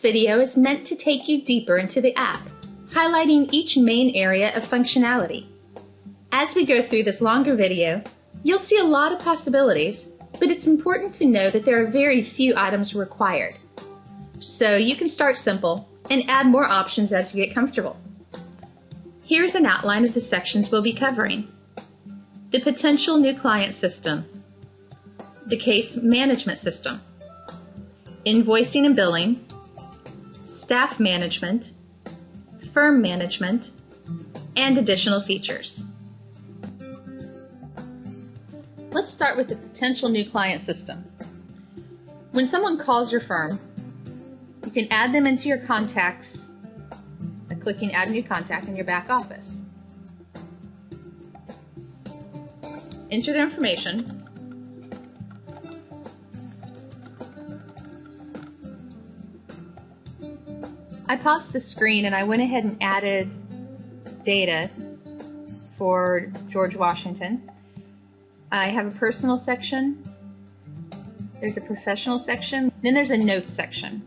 video is meant to take you deeper into the app, highlighting each main area of functionality. As we go through this longer video, you'll see a lot of possibilities, but it's important to know that there are very few items required. So you can start simple and add more options as you get comfortable. Here's an outline of the sections we'll be covering: the potential new client system, the case management system, invoicing and billing, staff management, firm management, and additional features. Let's start with the potential new client system. When someone calls your firm, you can add them into your contacts by clicking Add New Contact in your back office. Enter their information. I paused the screen and I went ahead and added data for George Washington. I have a personal section, there's a professional section, then there's a notes section.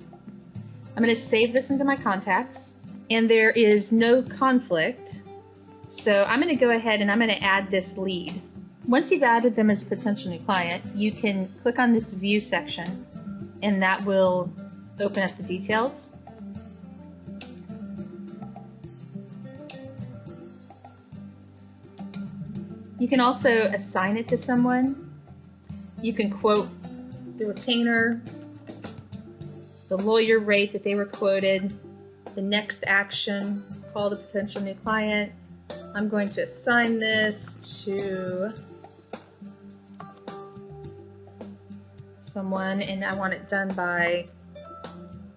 I'm going to save this into my contacts, and there is no conflict, so I'm going to go ahead and I'm going to add this lead. Once you've added them as a potential new client, you can click on this view section and that will open up the details. You can also assign it to someone. You can quote the retainer, the lawyer rate that they were quoted, the next action, call the potential new client. I'm going to assign this to someone and I want it done by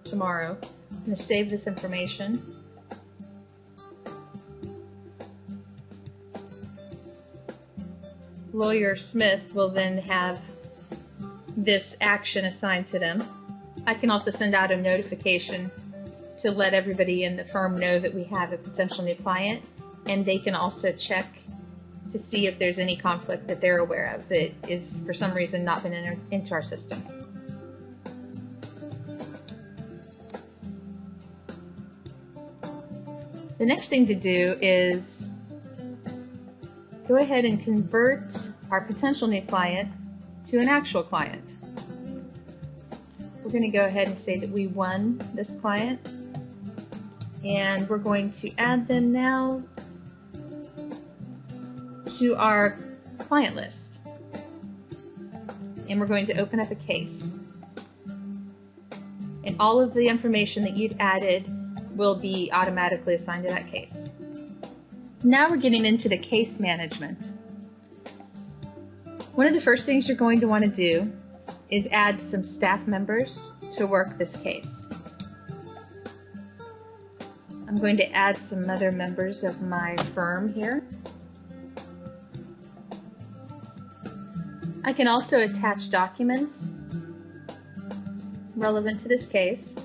tomorrow. I'm going to save this information. Lawyer Smith will then have this action assigned to them. I can also send out a notification to let everybody in the firm know that we have a potential new client, and they can also check to see if there's any conflict that they're aware of that is for some reason not been entered into our system. The next thing to do is go ahead and convert our potential new client to an actual client. We're going to go ahead and say that we won this client, and we're going to add them now to our client list. And we're going to open up a case. And all of the information that you've added will be automatically assigned to that case. Now we're getting into the case management. One of the first things you're going to want to do is add some staff members to work this case. I'm going to add some other members of my firm here. I can also attach documents relevant to this case.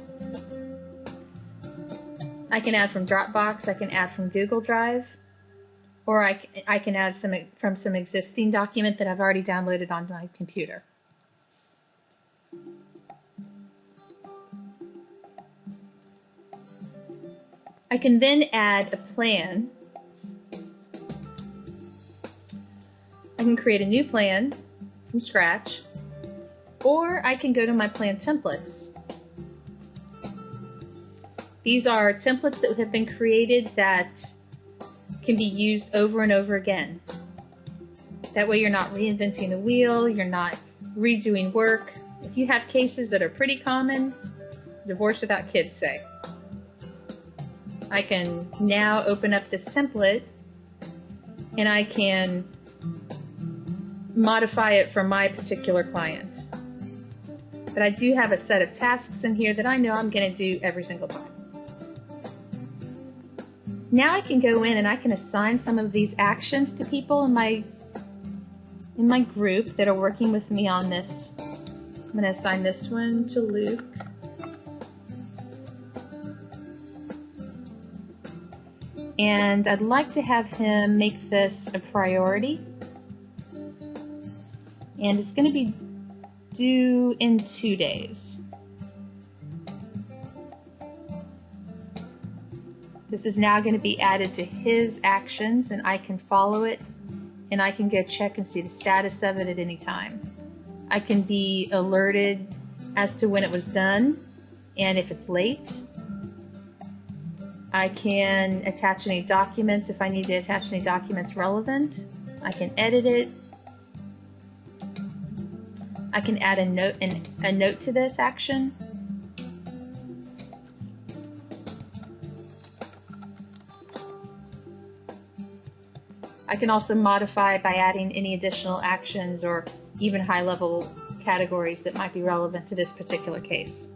I can add from Dropbox, I can add from Google Drive, or I can add from some existing document that I've already downloaded on my computer. I can then add a plan. I can create a new plan from scratch, or I can go to my plan templates. These are templates that have been created that can be used over and over again. That way you're not reinventing the wheel, you're not redoing work. If you have cases that are pretty common, divorce without kids say, I can now open up this template and I can modify it for my particular client. But I do have a set of tasks in here that I know I'm going to do every single time. Now I can go in and I can assign some of these actions to people in my group that are working with me on this. I'm going to assign this one to Luke. And I'd like to have him make this a priority. And it's going to be due in 2 days. This is now going to be added to his actions, and I can follow it, and I can go check and see the status of it at any time. I can be alerted as to when it was done and if it's late. I can attach any documents if I need to attach any documents relevant. I can edit it. I can add a note to this action. I can also modify by adding any additional actions or even high-level categories that might be relevant to this particular case.